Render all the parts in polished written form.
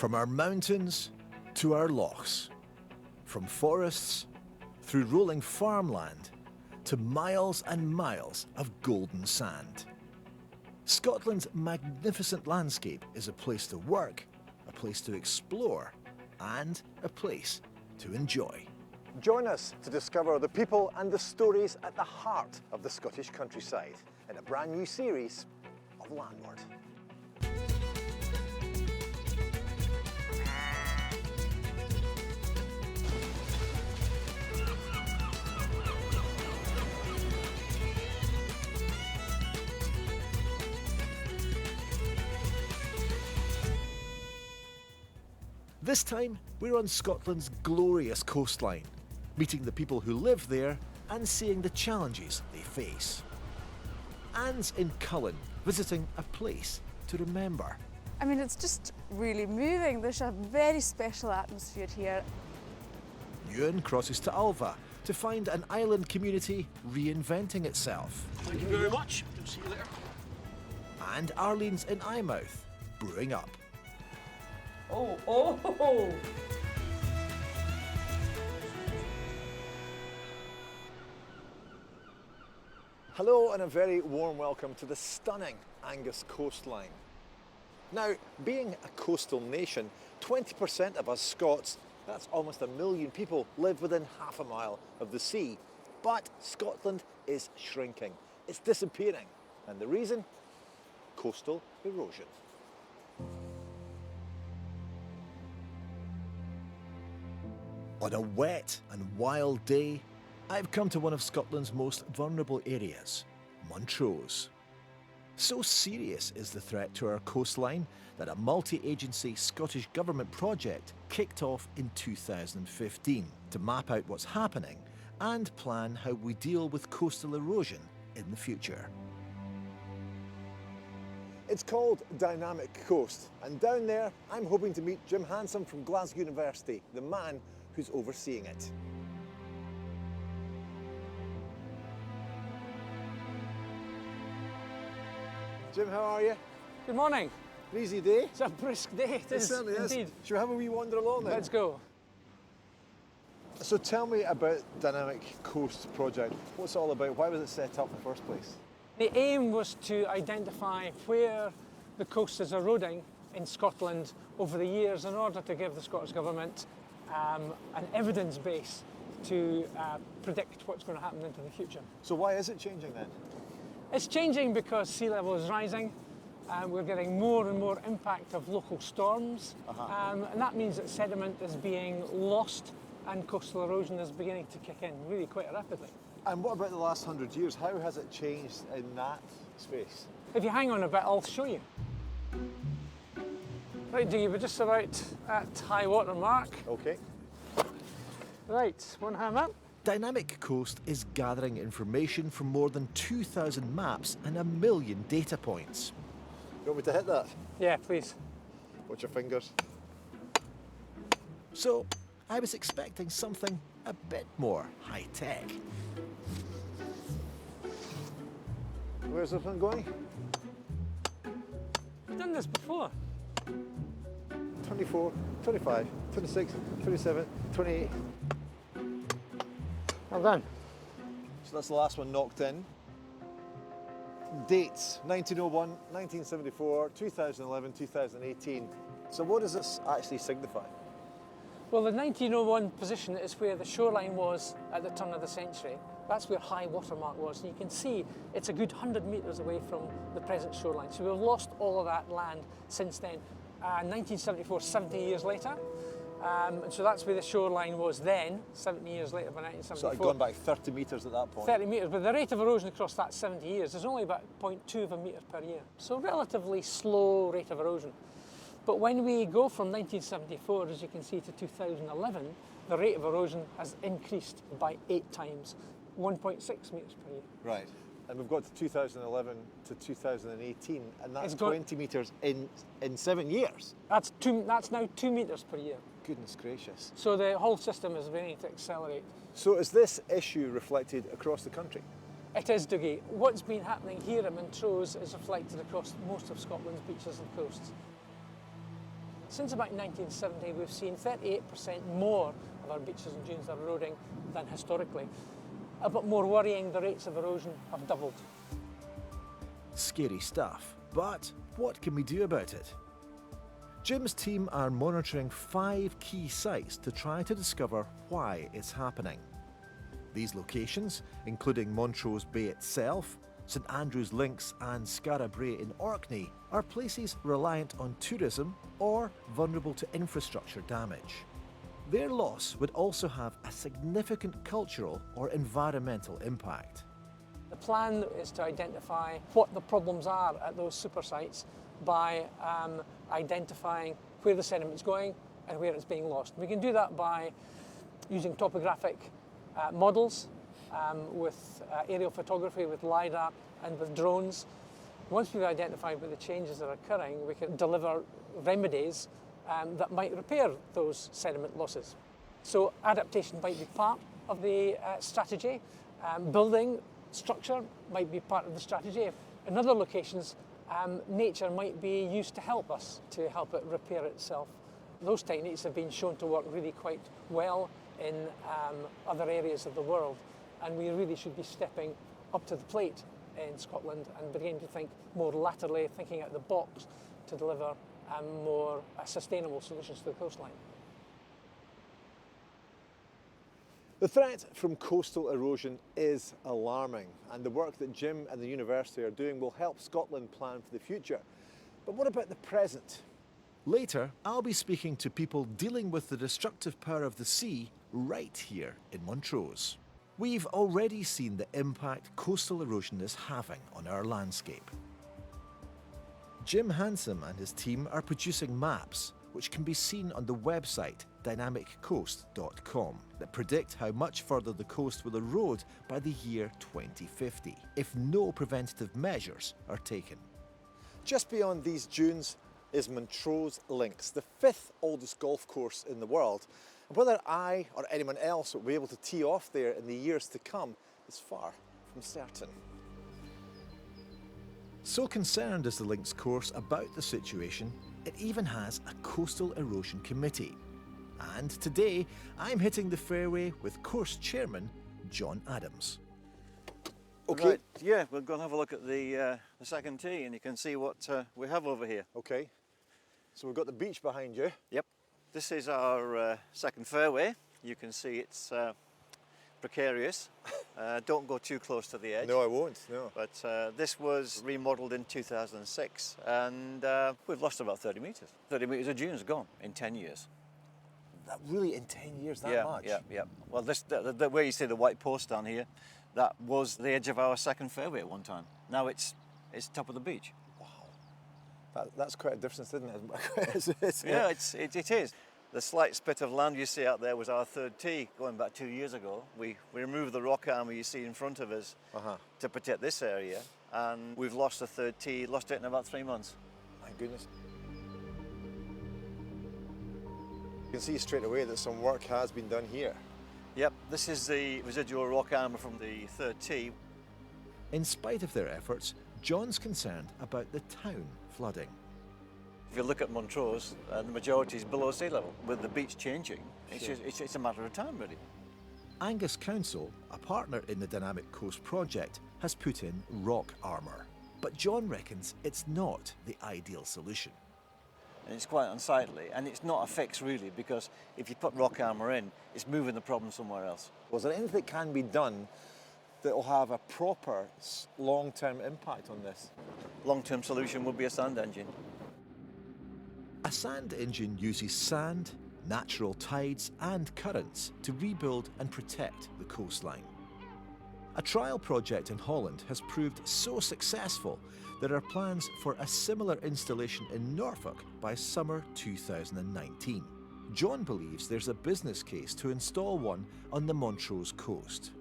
From our mountains to our lochs, from forests through rolling farmland to miles and miles of golden sand. Scotland's magnificent landscape is a place to work, a place to explore, and a place to enjoy. Join us to discover the people and the stories at the heart of the Scottish countryside in a brand new series of Landward. This time, we're on Scotland's glorious coastline, meeting the people who live there and seeing the challenges they face. Anne's in Cullen, visiting a place to remember. I mean, it's just really moving. There's a very special atmosphere here. Ewan crosses to Alva to find an island community reinventing itself. Thank you very much. See you later. And Arlene's in Eyemouth, brewing up. Oh. Hello and a very warm welcome to the stunning Angus coastline. Now, being a coastal nation, 20% of us Scots, that's almost 1 million people, live within half a mile of the sea. But Scotland is shrinking. It's disappearing. And the reason? Coastal erosion. On a wet and wild day, I've come to one of Scotland's most vulnerable areas, Montrose. So serious is the threat to our coastline that a multi-agency Scottish Government project kicked off in 2015 to map out what's happening and plan how we deal with coastal erosion in the future. It's called Dynamic Coast, and down there I'm hoping to meet Jim Hanson from Glasgow University, the man who's overseeing it. Jim, how are you? Good morning. An easy day? It's a brisk day. It is, certainly indeed. is. Should we have a wee wander along then? Let's go. So tell me about Dynamic Coast project. What's it all about? Why was it set up in the first place? The aim was to identify where the coast is eroding in Scotland over the years in order to give the Scottish Government an evidence base to predict what's going to happen into the future. So why is it changing then? It's changing because sea level is rising. We're getting more and more impact of local storms, and that means that sediment is being lost and coastal erosion is beginning to kick in really quite rapidly. And what about the last 100 years? How has it changed in that space? If you hang on a bit, I'll show you. Right, Dougie, we're just about at high water mark. Okay. Right, one hand up. Dynamic Coast is gathering information from more than 2,000 maps and 1 million data points. You want me to hit that? Yeah, please. Watch your fingers. So, I was expecting something a bit more high-tech. Where's this one going? We've done this before. 24, 25, 26, 27, 28. Well done. So that's the last one knocked in. Dates, 1901, 1974, 2011, 2018. So what does this actually signify? Well, the 1901 position is where the shoreline was at the turn of the century. That's where high water mark was. And you can see it's a good 100 metres away from the present shoreline. So we've lost all of that land since then. 1974, 70 years later. And so that's where the shoreline was then, 70 years later by 1974. So it had gone back 30 metres at that point? 30 metres, but the rate of erosion across that 70 years is only about 0.2 of a metre per year. So relatively slow rate of erosion. But when we go from 1974, as you can see, to 2011, the rate of erosion has increased by 8 times, 1.6 metres per year. Right. And we've got to 2011 to 2018, and that's It's got 20 metres in 7 years. That's now 2 metres per year. Goodness gracious. So the whole system is beginning to accelerate. So is this issue reflected across the country? It is, Dougie. What's been happening here at Montrose is reflected across most of Scotland's beaches and coasts. Since about 1970, we've seen 38% more of our beaches and dunes are eroding than historically. But more worrying, the rates of erosion have doubled. Scary stuff, but what can we do about it? Jim's team are monitoring 5 key sites to try to discover why it's happening. These locations, including Montrose Bay itself, St Andrews Links and Skara Brae in Orkney, are places reliant on tourism or vulnerable to infrastructure damage. Their loss would also have a significant cultural or environmental impact. The plan is to identify what the problems are at those super sites by identifying where the sediment's going and where it's being lost. We can do that by using topographic models with aerial photography, with LiDAR and with drones. Once we've identified where the changes are occurring, we can deliver remedies that might repair those sediment losses. So adaptation might be part of the strategy. Building structure might be part of the strategy. In other locations, nature might be used to help us, to help it repair itself. Those techniques have been shown to work really quite well in other areas of the world, and we really should be stepping up to the plate in Scotland and beginning to think more laterally, thinking out the box to deliver more sustainable solutions to the coastline. The threat from coastal erosion is alarming, and the work that Jim and the university are doing will help Scotland plan for the future. But what about the present? Later, I'll be speaking to people dealing with the destructive power of the sea right here in Montrose. We've already seen the impact coastal erosion is having on our landscape. Jim Hansom and his team are producing maps which can be seen on the website dynamiccoast.com that predict how much further the coast will erode by the year 2050 if no preventative measures are taken. Just beyond these dunes is Montrose Links, the 5th oldest golf course in the world. And whether I or anyone else will be able to tee off there in the years to come is far from certain. So concerned is the Links course about the situation, it even has a coastal erosion committee. And today, I'm hitting the fairway with course chairman John Adams. Okay. Right, yeah, we'll go and have a look at the second tee, and you can see what we have over here. Okay, so we've got the beach behind you. Yep. This is our second fairway. You can see it's precarious. Don't go too close to the edge. No, I won't, no. But this was remodelled in 2006, and we've lost about 30 metres. 30 metres of dunes gone in 10 years. That really, in 10 years, that much? Yeah. Well, this, the where you see the white post down here, that was the edge of our second fairway at one time. Now it's top of the beach. Wow. That's quite a difference, isn't it? Yeah, it is. The slight spit of land you see out there was our third tee going back 2 years ago. We removed the rock armour you see in front of us to protect this area, and we've lost the third tee, lost it in about 3 months. My goodness. You can see straight away that some work has been done here. Yep, this is the residual rock armour from the third tee. In spite of their efforts, John's concerned about the town flooding. If you look at Montrose, the majority is below sea level. With the beach changing, it's a matter of time, really. Angus Council, a partner in the Dynamic Coast project, has put in rock armour. But John reckons it's not the ideal solution. And it's quite unsightly, and it's not a fix, really, because if you put rock armour in, it's moving the problem somewhere else. Was there anything that can be done that will have a proper long-term impact on this? Long-term solution would be a sand engine. A sand engine uses sand, natural tides and currents to rebuild and protect the coastline. A trial project in Holland has proved so successful that there are plans for a similar installation in Norfolk by summer 2019. John believes there's a business case to install one on the Montrose coast.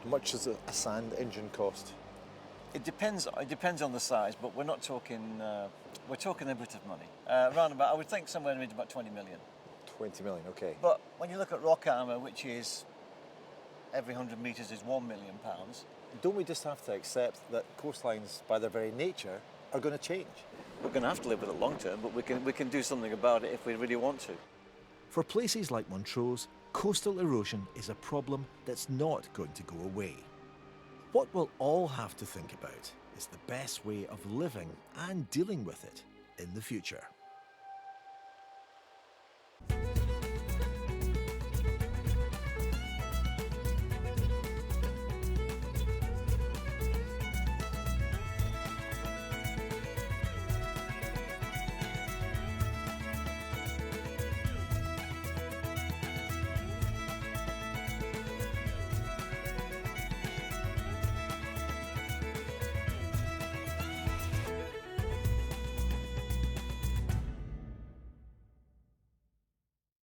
How much does a sand engine cost? It depends on the size, but we're not talking, we're talking a bit of money. Around about, I would think somewhere in about 20 million. 20 million, okay. But when you look at rock armour, which is every 100 metres is £1 million. Don't we just have to accept that coastlines, by their very nature, are going to change? We're going to have to live with it long term, but we can do something about it if we really want to. For places like Montrose, coastal erosion is a problem that's not going to go away. What we'll all have to think about is the best way of living and dealing with it in the future.